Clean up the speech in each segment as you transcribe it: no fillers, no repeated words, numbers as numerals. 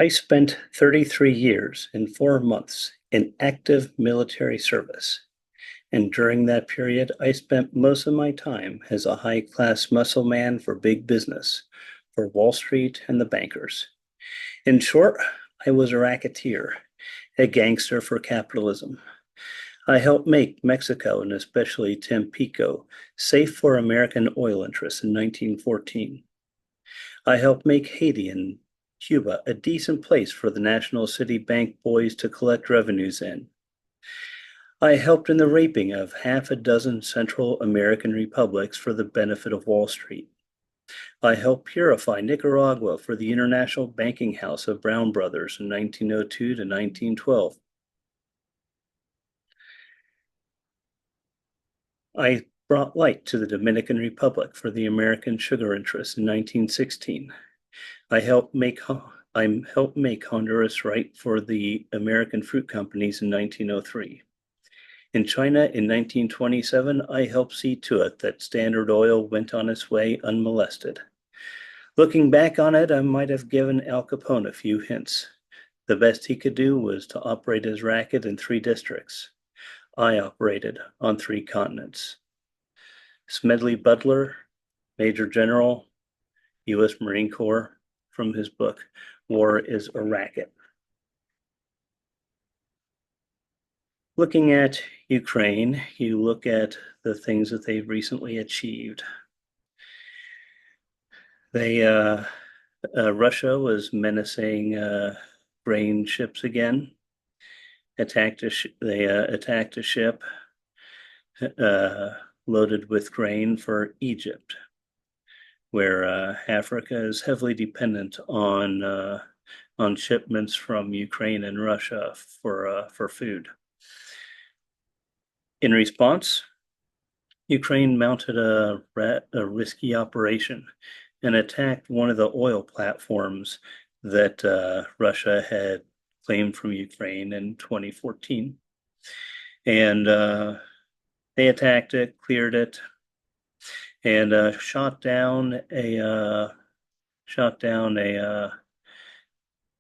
I spent 33 years and 4 months in active military service, and during that period, I spent most of my time as a high-class muscle man for big business, for Wall Street and the bankers. In short, I was a racketeer, a gangster for capitalism. I helped make Mexico, and especially Tampico, safe for American oil interests in 1914. I helped make Haiti and Cuba a decent place for the National City Bank boys to collect revenues in. I helped in the raping of half a dozen Central American republics for the benefit of Wall Street. I helped purify Nicaragua for the International Banking House of Brown Brothers in 1902 to 1912. I brought light to the Dominican Republic for the American sugar interests in 1916. I helped make Honduras right for the American fruit companies in 1903. In China in 1927, I helped see to it that Standard Oil went on its way unmolested. Looking back on it, I might have given Al Capone a few hints. The best he could do was to operate his racket in 3 districts. I operated on 3 continents. Smedley Butler, Major General, U.S. Marine Corps, from his book, War is a Racket. Looking at Ukraine, you look at the things that they've recently achieved. Russia was menacing grain ships again. They attacked a ship loaded with grain for Egypt, where Africa is heavily dependent on shipments from Ukraine and Russia for food. In response, Ukraine mounted a risky operation and attacked one of the oil platforms that Russia had claimed from Ukraine in 2014. And they attacked it, cleared it, and shot down a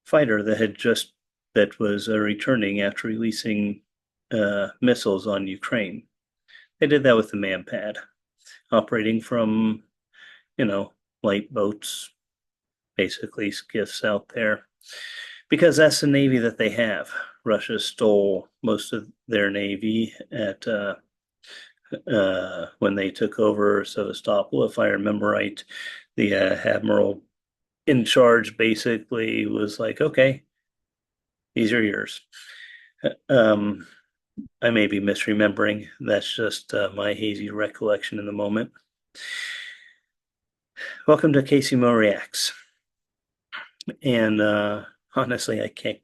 fighter that was returning after releasing missiles on Ukraine. They did that with the Manpad, operating from, light boats, basically skiffs out there, because that's the Navy that they have. Russia stole most of their Navy at when they took over Sevastopol. If I remember right, the admiral in charge basically was like, okay, these are yours. I may be misremembering. That's just my hazy recollection in the moment. Welcome to Casey Mo Reacts. And honestly, I can't,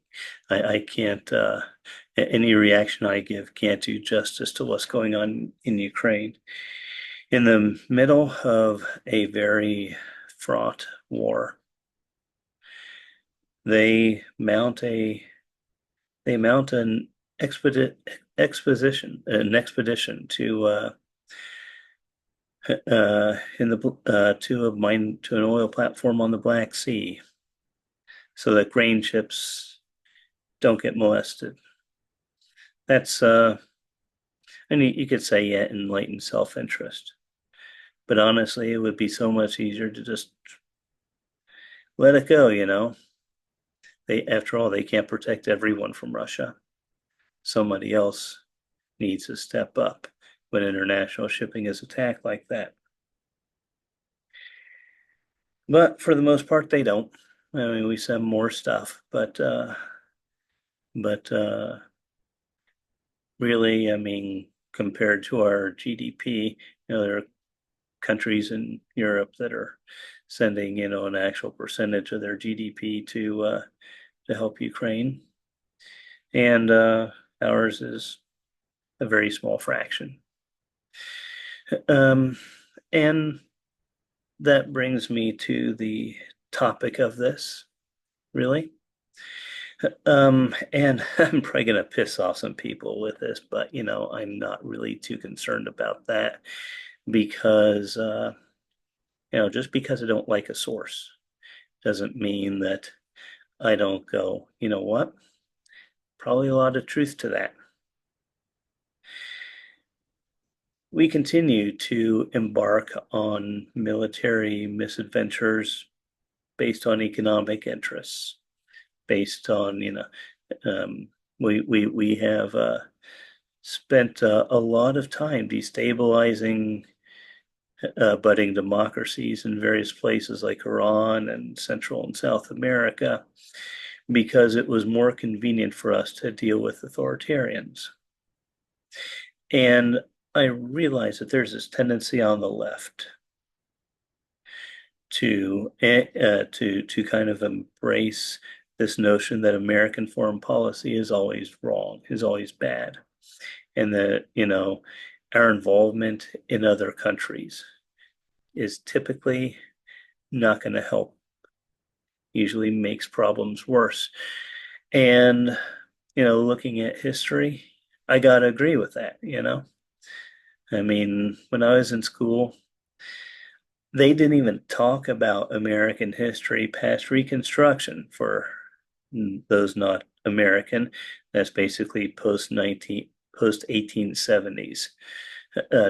any reaction I give can't do justice to what's going on in Ukraine. In the middle of a very fraught war, they mount an expedition to to an oil platform on the Black Sea, so that grain ships don't get molested. That's you could say, yeah, enlightened self-interest, but honestly, it would be so much easier to just let it go. After all, they can't protect everyone from Russia. Somebody else needs to step up when international shipping is attacked like that. But for the most part, they don't. I mean, we send more stuff, but really, I mean, compared to our GDP, there are countries in Europe that are sending, an actual percentage of their GDP to help Ukraine, and ours is a very small fraction. And that brings me to the topic of this, really. And I'm probably going to piss off some people with this, but I'm not really too concerned about that because, just because I don't like a source doesn't mean that I don't go, you know what? Probably a lot of truth to that. We continue to embark on military misadventures based on economic interests, based on, um, we have spent a lot of time destabilizing budding democracies in various places like Iran and Central and South America because it was more convenient for us to deal with authoritarians. And I realize that there's this tendency on the left to kind of embrace this notion that American foreign policy is always wrong, is always bad, and that, our involvement in other countries is typically not going to help, usually makes problems worse. And, looking at history, I got to agree with that. I mean, when I was in school, they didn't even talk about American history past Reconstruction for those not American. That's basically post 1870s,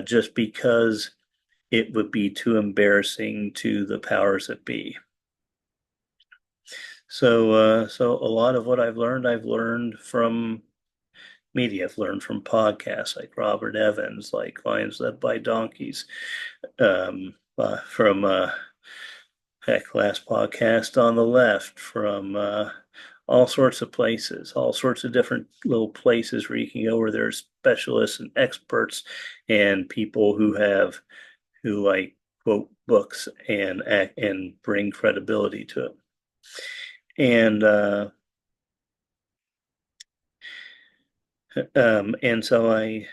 just because it would be too embarrassing to the powers that be. So a lot of what I've learned from media. I've learned from podcasts like Robert Evans, like Lions Led by Donkeys, from Heck Last Podcast on the Left, from all sorts of places, all sorts of different little places where you can go where there's specialists and experts and people who like quote books and bring credibility to it. And so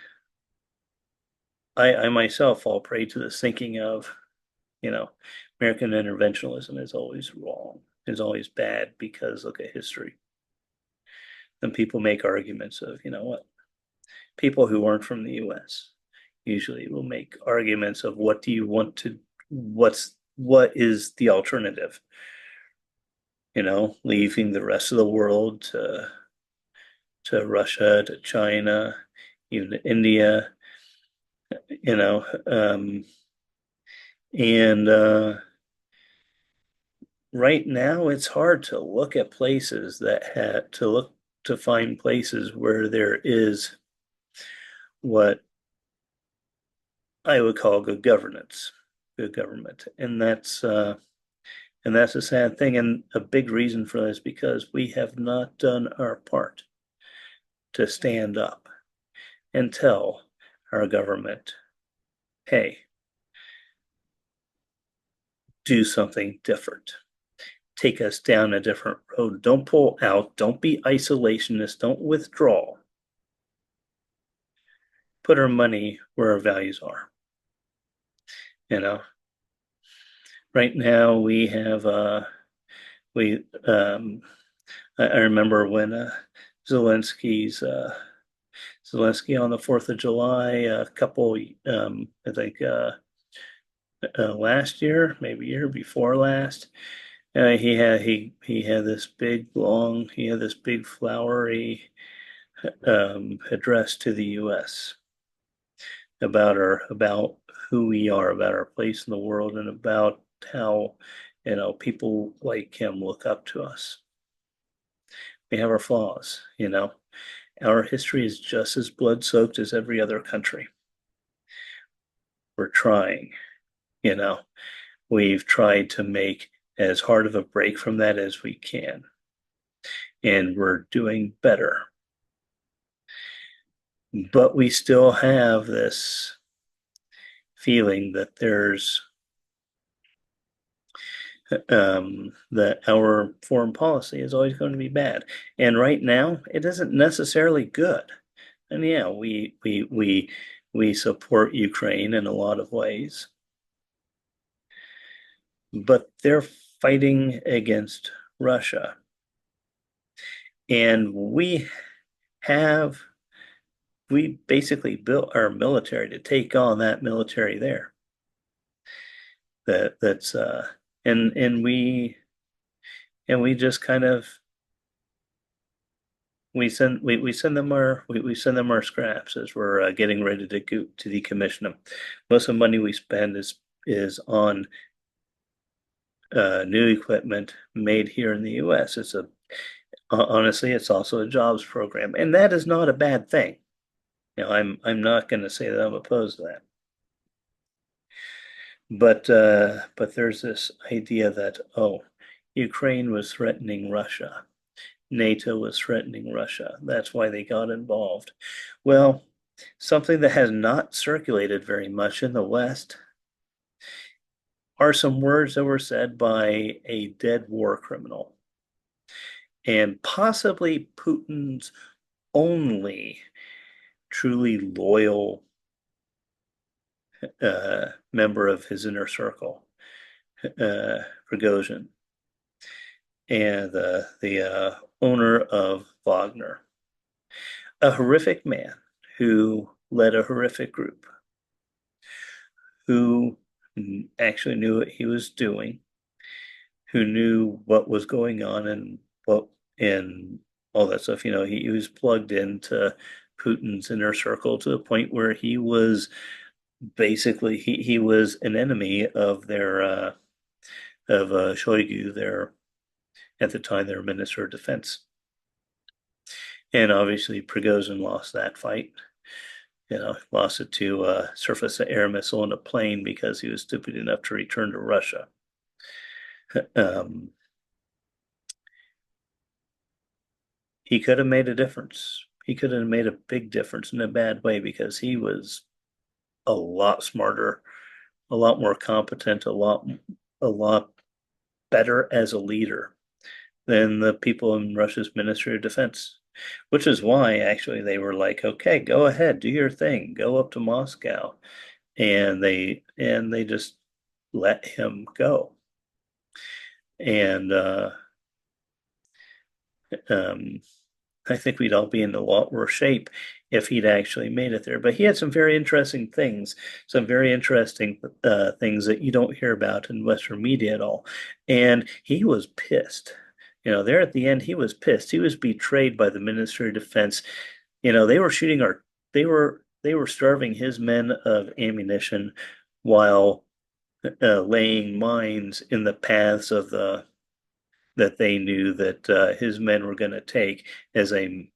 I myself fall prey to this thinking of, American interventionism is always wrong, is always bad because look at history. Then people make arguments of, you know what, people who aren't from the US usually will make arguments of what do you want to, what is the alternative? Leaving the rest of the world to Russia, to China, even to India, you know, and right now it's hard to look at places that had to look to find places where there is what I would call good governance, good government, and that's a sad thing. And a big reason for this because we have not done our part to stand up and tell our government, hey, do something different. Take us down a different road. Don't pull out. Don't be isolationist. Don't withdraw. Put our money where our values are. You know, right now we have we I remember when Zelensky's Zelensky on the 4th of July, a couple I think last year, maybe year before last, he had this big long he had this big flowery address to the U.S. About who we are, about our place in the world, and about how people like him look up to us. We have our flaws. Our history is just as blood soaked as every other country. We're trying. You know, we've tried to make as hard of a break from that as we can, and we're doing better. But we still have this feeling that that our foreign policy is always going to be bad. And right now, it isn't necessarily good. And yeah, we support Ukraine in a lot of ways, but they're fighting against Russia. And we basically built our military to take on that military there. That's and we just kind of we send them we send them our scraps as we're getting ready to decommission them. Most of the money we spend is on new equipment made here in the U.S. Honestly, it's also a jobs program, and that is not a bad thing. I'm not going to say that I'm opposed to that, but there's this idea that, oh, Ukraine was threatening Russia. NATO was threatening Russia. That's why they got involved. Well, something that has not circulated very much in the West are some words that were said by a dead war criminal and possibly Putin's only truly loyal member of his inner circle, Prigozhin, and the owner of Wagner, a horrific man who led a horrific group, who actually knew what he was doing, who knew what was going on and all that stuff. He was plugged into Putin's inner circle to the point where he was basically he was an enemy of their of Shoigu, their at the time their Minister of Defense. And obviously Prigozhin lost that fight. Lost it to a surface-to-air missile in a plane because he was stupid enough to return to Russia. He could have made a difference. He could have made a big difference in a bad way because he was a lot smarter, a lot more competent, a lot better as a leader than the people in Russia's Ministry of Defense. Which is why actually they were like, okay, go ahead, do your thing, go up to Moscow. And they just let him go. And um, I think we'd all be in a lot worse shape if he'd actually made it there. But he had some very interesting things, some very interesting things that you don't hear about in Western media at all. And he was pissed. There at the end, he was pissed. He was betrayed by the Ministry of Defense. They were shooting they were starving his men of ammunition while laying mines in the paths of that they knew that his men were going to take as they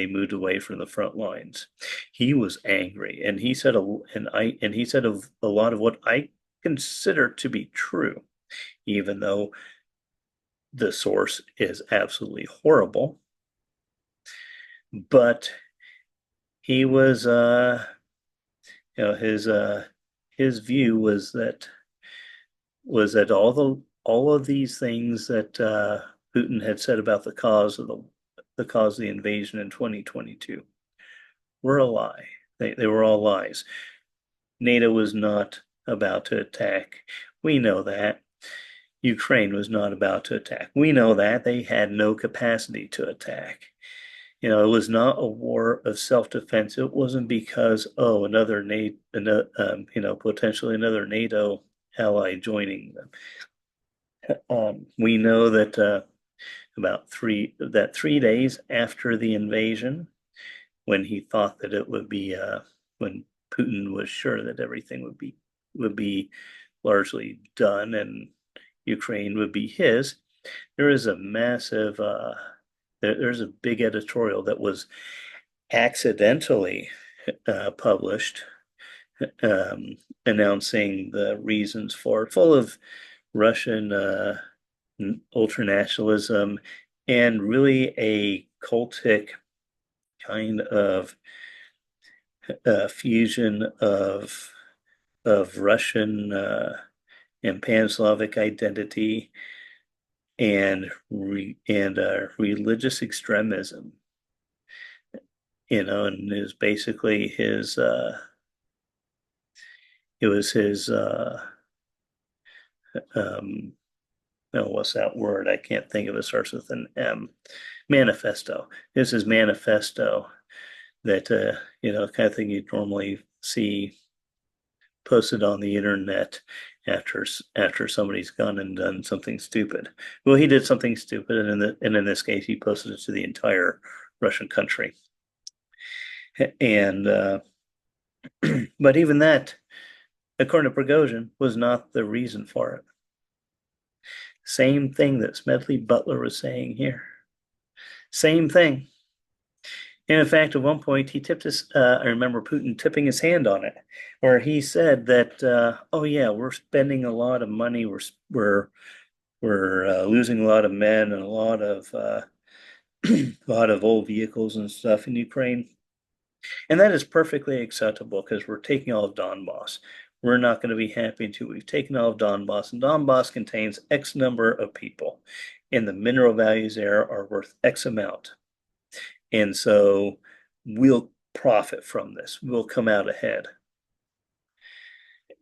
moved away from the front lines. He was angry, and he said a lot of what I consider to be true, even though the source is absolutely horrible. But he was, his view was that all of these things that Putin had said about the cause of the invasion in 2022 were a lie. They were all lies. NATO was not about to attack. We know that. Ukraine was not about to attack. We know that. They had no capacity to attack. It was not a war of self-defense. It wasn't because, oh, potentially another NATO ally joining them. We know that 3 days after the invasion, when he thought that it would be, when Putin was sure that everything would be largely done and Ukraine would be his, there is a massive, there's a big editorial that was accidentally published, announcing the reasons for it, full of Russian ultranationalism and really a cultic kind of fusion of Russian and Pan-Slavic identity and religious extremism. And it was basically it was his no, what's that word? I can't think of it. Starts with an M. Manifesto. This is manifesto that kind of thing you'd normally see posted on the internet after somebody's gone and done something stupid. Well, he did something stupid, and in this case, he posted it to the entire Russian country. And but even that, according to Prigozhin, was not the reason for it. Same thing that Smedley Butler was saying here. Same thing. And in fact, at one point, he tipped his, I remember Putin tipping his hand on it, where he said that, oh yeah, we're spending a lot of money, we're losing a lot of men and a lot of a lot of old vehicles and stuff in Ukraine. And that is perfectly acceptable because we're taking all of Donbass. We're not going to be happy until we've taken all of Donbass, and Donbass contains X number of people, and the mineral values there are worth X amount. And so we'll profit from this. We'll come out ahead.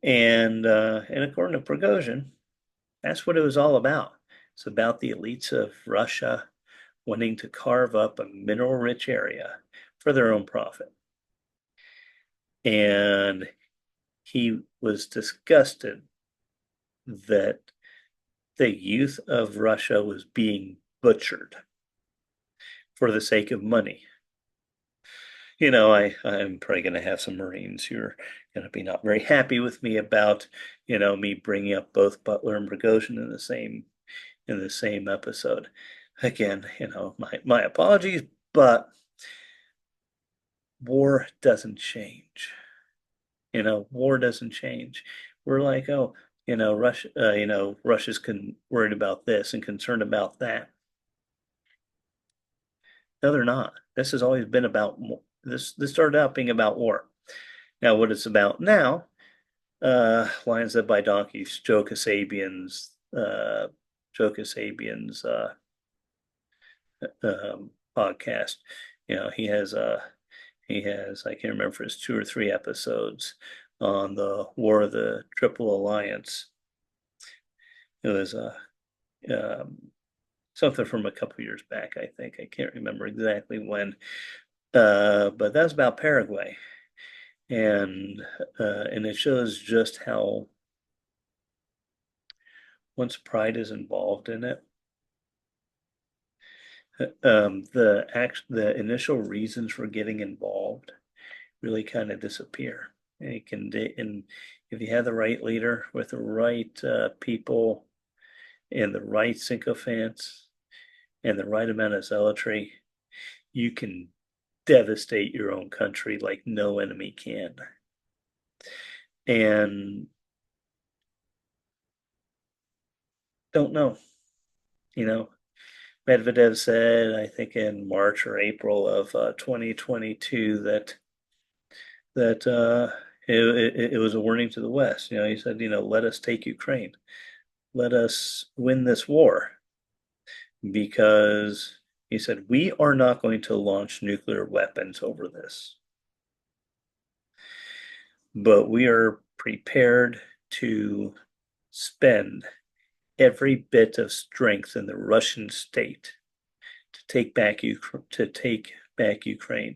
And according to Prigozhin, that's what it was all about. It's about the elites of Russia wanting to carve up a mineral-rich area for their own profit. And he was disgusted that the youth of Russia was being butchered for the sake of money. I'm probably going to have some Marines who are going to be not very happy with me about, me bringing up both Butler and Prigozhin in the same episode. Again, my apologies, but war doesn't change. War doesn't change. We're like, oh, Russia, Russia's worried about this and concerned about that. No, they're not. This has always been about this. This started out being about war. Now, what it's about now, Lions Led by Donkeys, Joe Kasabian's podcast. He has I can't remember if it's 2 or 3 episodes on the War of the Triple Alliance. It was something from a couple years back, I think. I can't remember exactly when, but that's about Paraguay, and it shows just how once pride is involved in it, the initial reasons for getting involved really kind of disappear. And if you have the right leader with the right people and the right sycophants and the right amount of zealotry, you can devastate your own country like no enemy can. And don't know, Medvedev said, I think in March or April of 2022, that it was a warning to the West. He said, let us take Ukraine, let us win this war, because he said we are not going to launch nuclear weapons over this, but we are prepared to spend every bit of strength in the Russian state to take back Ukraine,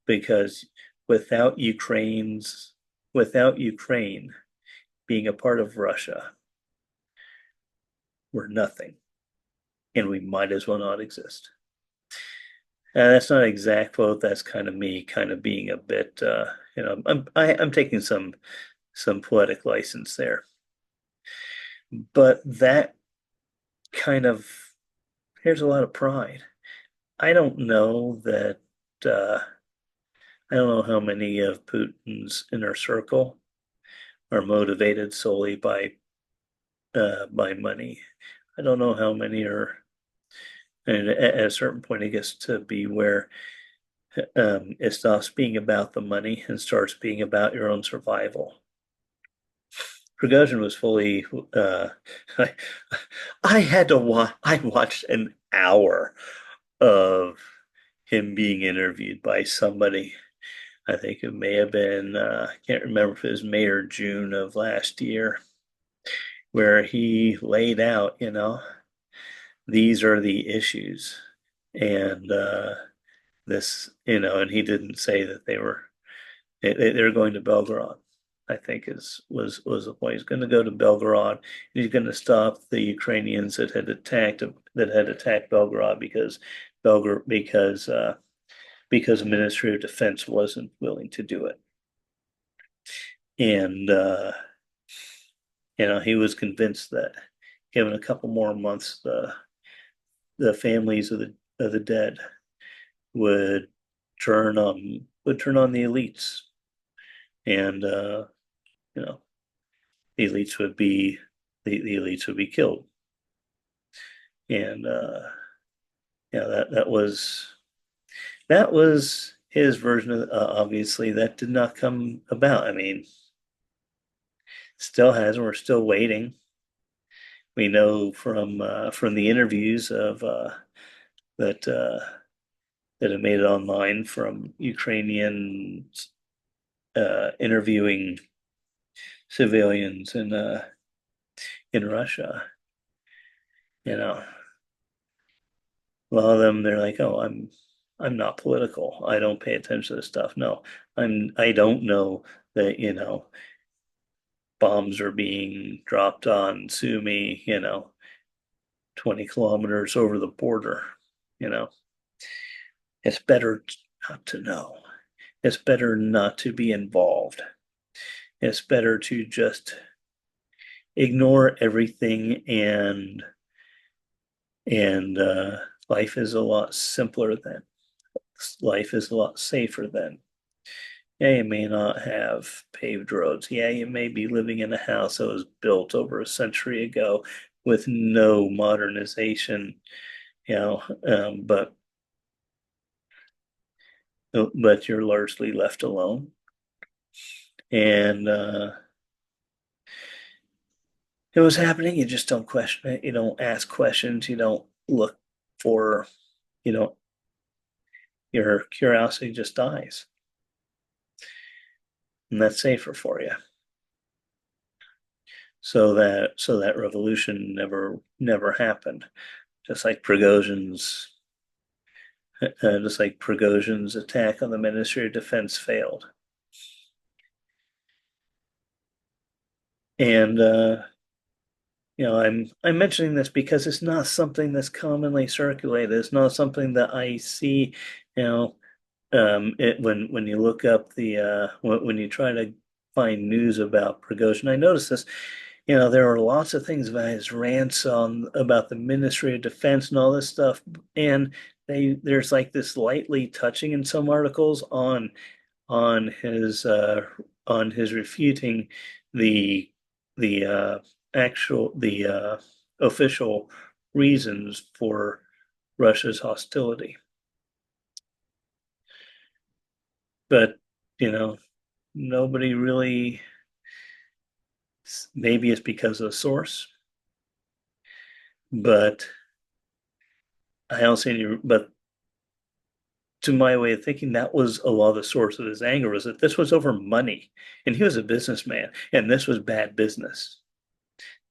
because without Ukraine being a part of Russia, we're nothing, and we might as well not exist. That's not an exact quote. That's kind of me, kind of being a bit, I'm taking some poetic license there. But that kind of, here's a lot of pride. I don't know that, I don't know how many of Putin's inner circle are motivated solely by money. I don't know how many are, and at a certain point, it gets to be where it stops being about the money and starts being about your own survival. Prigozhin was fully. I had to watch. I watched an hour of him being interviewed by somebody. I think it may have been. I can't remember if it was May or June of last year, where he laid out, these are the issues, and and he didn't say that they're going to Belgorod. I think was the point. He's going to go to Belgorod. He's going to stop the Ukrainians that had attacked Belgorod because because the Ministry of Defense wasn't willing to do it. And he was convinced that given a couple more months, the families of the dead would turn on the elites, and you know the elites would be the elites would be killed. And yeah, that was his version of obviously that did not come about. I mean, still hasn't. We're still waiting. We know from the interviews of that that have made it online from Ukrainians interviewing civilians in Russia. You know, a lot of them, they're like, "Oh, I'm not political. I don't pay attention to this stuff." No, I don't know that, bombs are being dropped on Sumi, 20 kilometers over the border. You know, it's better not to know. It's better not to be involved. It's better to just ignore everything, and life is a lot simpler then. Life is a lot safer then. Yeah, you may not have paved roads. Yeah, you may be living in a house that was built over a century ago with no modernization, you know, but you're largely left alone. And it was happening. You just don't question it. You don't ask questions. You don't look for, you know, your curiosity just dies. And that's safer for you. So that revolution never happened. Just like Prigozhin's attack on the Ministry of Defense failed. And I'm mentioning this because it's not something that's commonly circulated. It's not something that I see, you know, when you look up when you try to find news about Prigozhin. I noticed this. There are lots of things about his rants on about the Ministry of Defense and all this stuff, and there's like this lightly touching in some articles on his refuting the the actual the official reasons for Russia's hostility. But nobody really. Maybe it's because of the source, but I don't see any. But to my way of thinking, that was a lot of the source of his anger, was that this was over money, and he was a businessman, and this was bad business.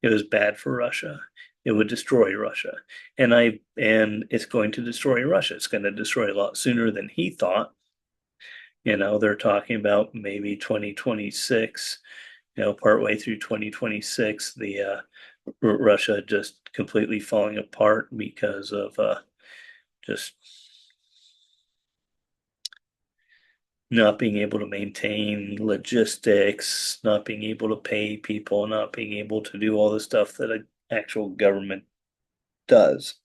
It was bad for Russia. It would destroy Russia, and it's going to destroy Russia. It's going to destroy a lot sooner than he thought. They're talking about maybe 2026. Partway through 2026, the Russia just completely falling apart because of just not being able to maintain logistics, not being able to pay people, not being able to do all the stuff that an actual government does.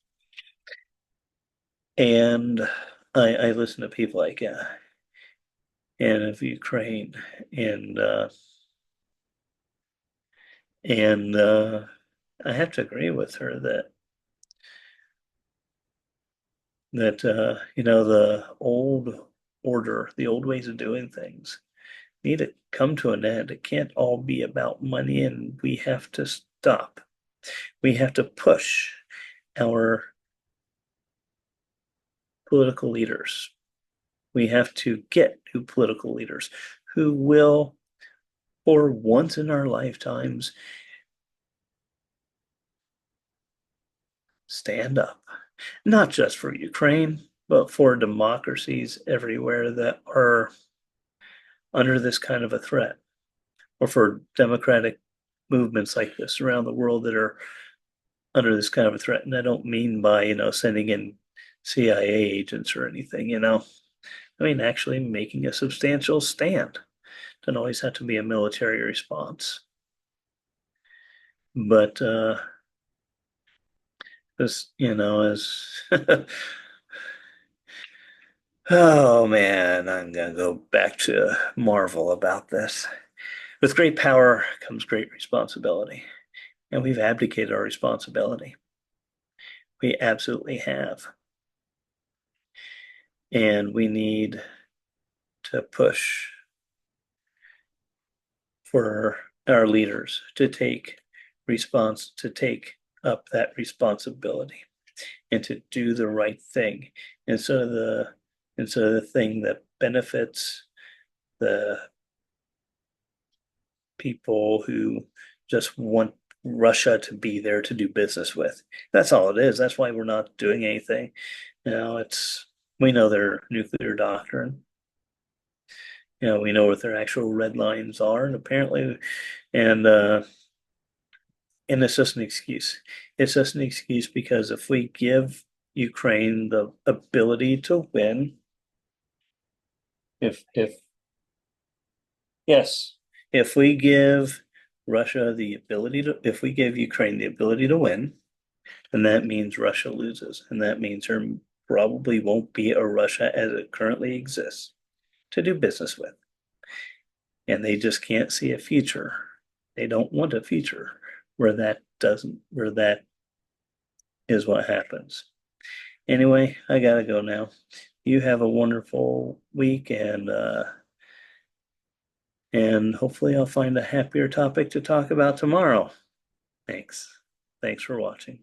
And I listen to people like Anna of Ukraine, and I have to agree with her that the old order, the old ways of doing things need to come to an end. It can't all be about money, and we have to stop. We have to push our political leaders. We have to get new political leaders who will, for once in our lifetimes, stand up, not just for Ukraine, but for democracies everywhere that are under this kind of a threat, or for democratic movements like this around the world that are under this kind of a threat. And I don't mean by, sending in CIA agents or anything, I mean, actually making a substantial stand. Doesn't always have to be a military response. But this, as oh man, I'm gonna go back to Marvel about this. With great power comes great responsibility, and we've abdicated our responsibility. We absolutely have, and we need to push for our leaders to take up that responsibility and to do the right thing instead of the thing that benefits the people who just want Russia to be there to do business with. That's all it is. That's why we're not doing anything. It's we know their nuclear doctrine. We know what their actual red lines are, and apparently, and uh, and it's just an excuse. It's just an excuse because if we give Ukraine the ability to win, if yes, if we give if we give Ukraine the ability to win, then that means Russia loses, and that means there probably won't be a Russia as it currently exists to do business with, and they just can't see a future. They don't want a future where that is what happens. Anyway, I gotta go now. You have a wonderful week, and hopefully I'll find a happier topic to talk about tomorrow. Thanks. Thanks for watching.